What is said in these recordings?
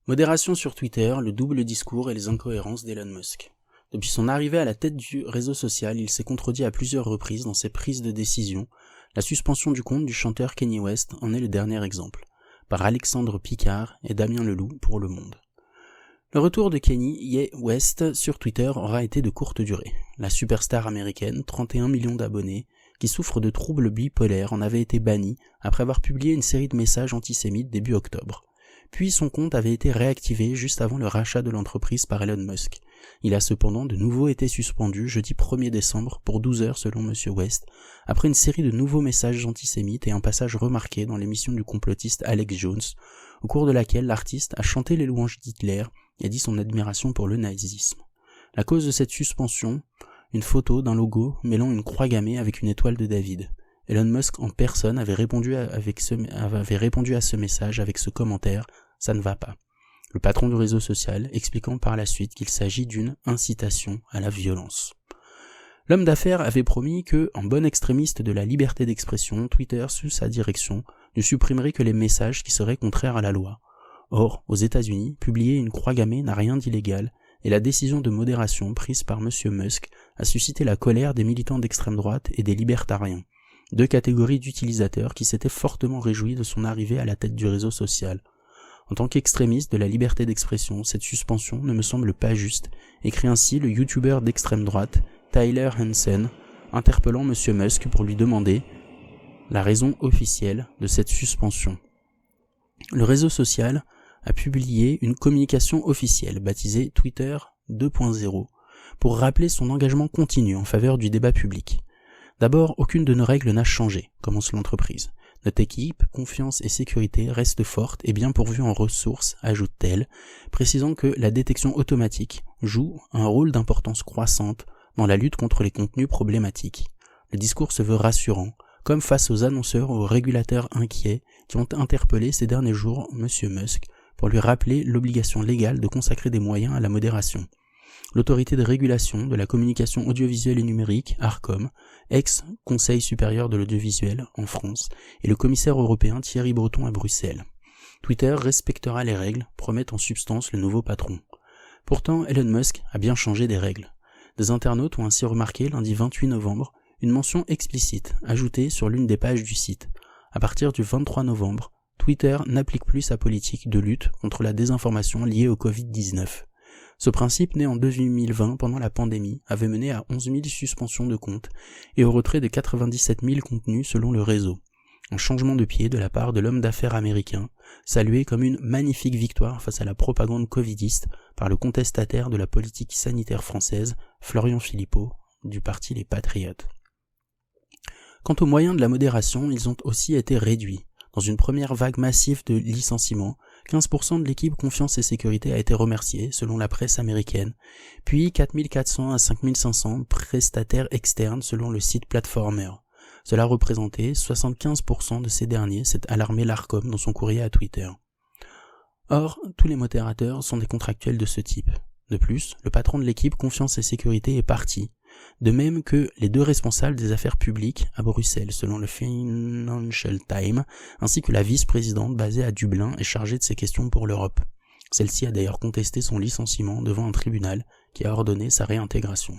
Modération sur Twitter, le double discours et les incohérences d'Elon Musk. Depuis son arrivée à la tête du réseau social, il s'est contredit à plusieurs reprises dans ses prises de décision. La suspension du compte du chanteur Kanye West en est le dernier exemple, par Alexandre Picard et Damien Leloup pour Le Monde. Le retour de Kanye West sur Twitter aura été de courte durée. La superstar américaine, 31 millions d'abonnés, qui souffre de troubles bipolaires, en avait été bannie après avoir publié une série de messages antisémites début octobre. Puis son compte avait été réactivé juste avant le rachat de l'entreprise par Elon Musk. Il a cependant de nouveau été suspendu jeudi 1er décembre pour 12 heures selon M. West, après une série de nouveaux messages antisémites et un passage remarqué dans l'émission du complotiste Alex Jones, au cours de laquelle l'artiste a chanté les louanges d'Hitler et dit son admiration pour le nazisme. La cause de cette suspension, une photo d'un logo mêlant une croix gammée avec une étoile de David. Elon Musk en personne avait répondu à ce message avec ce commentaire « Ça ne va pas ». Le patron du réseau social expliquant par la suite qu'il s'agit d'une incitation à la violence. L'homme d'affaires avait promis que, en bon extrémiste de la liberté d'expression, Twitter, sous sa direction, ne supprimerait que les messages qui seraient contraires à la loi. Or, aux États-Unis, publier une croix gammée n'a rien d'illégal, et la décision de modération prise par M. Musk a suscité la colère des militants d'extrême droite et des libertariens, deux catégories d'utilisateurs qui s'étaient fortement réjouis de son arrivée à la tête du réseau social. En tant qu'extrémiste de la liberté d'expression, cette suspension ne me semble pas juste, écrit ainsi le youtubeur d'extrême droite, Tyler Hansen, interpellant M. Musk pour lui demander la raison officielle de cette suspension. Le réseau social a publié une communication officielle baptisée Twitter 2.0 pour rappeler son engagement continu en faveur du débat public. D'abord, aucune de nos règles n'a changé, commence l'entreprise. Notre équipe, confiance et sécurité restent fortes et bien pourvues en ressources, ajoute-t-elle, précisant que la détection automatique joue un rôle d'importance croissante dans la lutte contre les contenus problématiques. Le discours se veut rassurant, comme face aux annonceurs ou aux régulateurs inquiets qui ont interpellé ces derniers jours M. Musk pour lui rappeler l'obligation légale de consacrer des moyens à la modération. L'autorité de régulation de la communication audiovisuelle et numérique, ARCOM, ex-Conseil supérieur de l'audiovisuel en France, et le commissaire européen Thierry Breton à Bruxelles. Twitter respectera les règles, promet en substance le nouveau patron. Pourtant, Elon Musk a bien changé des règles. Des internautes ont ainsi remarqué lundi 28 novembre une mention explicite ajoutée sur l'une des pages du site. À partir du 23 novembre, Twitter n'applique plus sa politique de lutte contre la désinformation liée au Covid-19. Ce principe, né en 2020 pendant la pandémie, avait mené à 11 000 suspensions de comptes et au retrait de 97 000 contenus selon le réseau. Un changement de pied de la part de l'homme d'affaires américain, salué comme une magnifique victoire face à la propagande covidiste par le contestataire de la politique sanitaire française, Florian Philippot, du parti Les Patriotes. Quant aux moyens de la modération, ils ont aussi été réduits. Dans une première vague massive de licenciements, 15% de l'équipe Confiance et Sécurité a été remerciée, selon la presse américaine, puis 4400 à 5500 prestataires externes selon le site Platformer. Cela représentait 75% de ces derniers, s'est alarmé l'ARCOM dans son courrier à Twitter. Or, tous les modérateurs sont des contractuels de ce type. De plus, le patron de l'équipe Confiance et Sécurité est parti, de même que les deux responsables des affaires publiques à Bruxelles, selon le Financial Times, ainsi que la vice-présidente basée à Dublin et chargée de ces questions pour l'Europe. Celle-ci a d'ailleurs contesté son licenciement devant un tribunal qui a ordonné sa réintégration.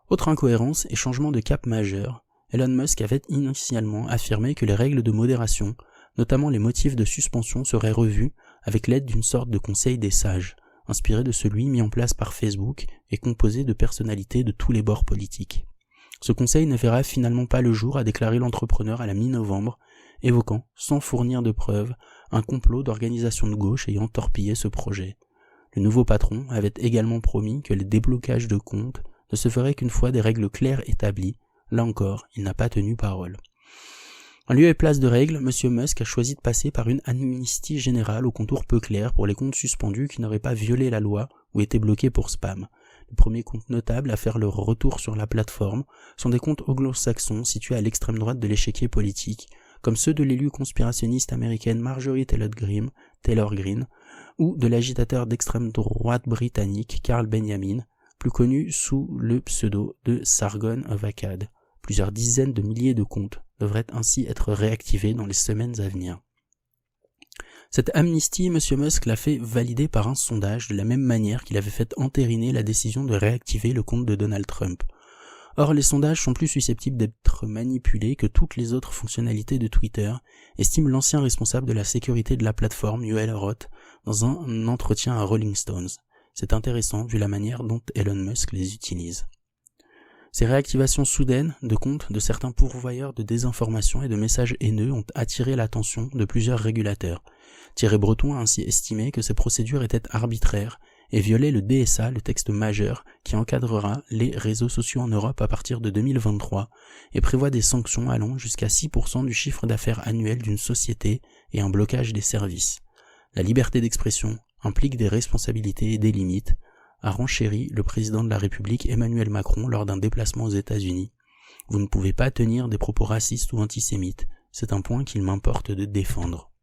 Autre incohérence et changement de cap majeur, Elon Musk avait initialement affirmé que les règles de modération, notamment les motifs de suspension, seraient revus avec l'aide d'une sorte de conseil des sages, inspiré de celui mis en place par Facebook et composé de personnalités de tous les bords politiques. Ce conseil ne verra finalement pas le jour, a déclaré l'entrepreneur à la mi-novembre, évoquant, sans fournir de preuves, un complot d'organisations de gauche ayant torpillé ce projet. Le nouveau patron avait également promis que les déblocages de comptes ne se feraient qu'une fois des règles claires établies. Là encore, il n'a pas tenu parole. En lieu et place de règles, M. Musk a choisi de passer par une amnistie générale aux contours peu clairs pour les comptes suspendus qui n'auraient pas violé la loi ou été bloqués pour spam. Les premiers comptes notables à faire leur retour sur la plateforme sont des comptes anglo-saxons situés à l'extrême droite de l'échiquier politique, comme ceux de l'élu conspirationniste américaine Marjorie Taylor Greene, ou de l'agitateur d'extrême droite britannique Karl Benjamin, plus connu sous le pseudo de Sargon of Akkad. Plusieurs dizaines de milliers de comptes devraient ainsi être réactivés dans les semaines à venir. Cette amnistie, M. Musk l'a fait valider par un sondage de la même manière qu'il avait fait entériner la décision de réactiver le compte de Donald Trump. Or, les sondages sont plus susceptibles d'être manipulés que toutes les autres fonctionnalités de Twitter, estime l'ancien responsable de la sécurité de la plateforme, Yoel Roth, dans un entretien à Rolling Stones. C'est intéressant vu la manière dont Elon Musk les utilise. Ces réactivations soudaines de comptes de certains pourvoyeurs de désinformation et de messages haineux ont attiré l'attention de plusieurs régulateurs. Thierry Breton a ainsi estimé que ces procédures étaient arbitraires et violaient le DSA, le texte majeur qui encadrera les réseaux sociaux en Europe à partir de 2023 et prévoit des sanctions allant jusqu'à 6% du chiffre d'affaires annuel d'une société et un blocage des services. La liberté d'expression implique des responsabilités et des limites, a renchéri le président de la République Emmanuel Macron lors d'un déplacement aux États-Unis. Vous ne pouvez pas tenir des propos racistes ou antisémites, c'est un point qu'il m'importe de défendre.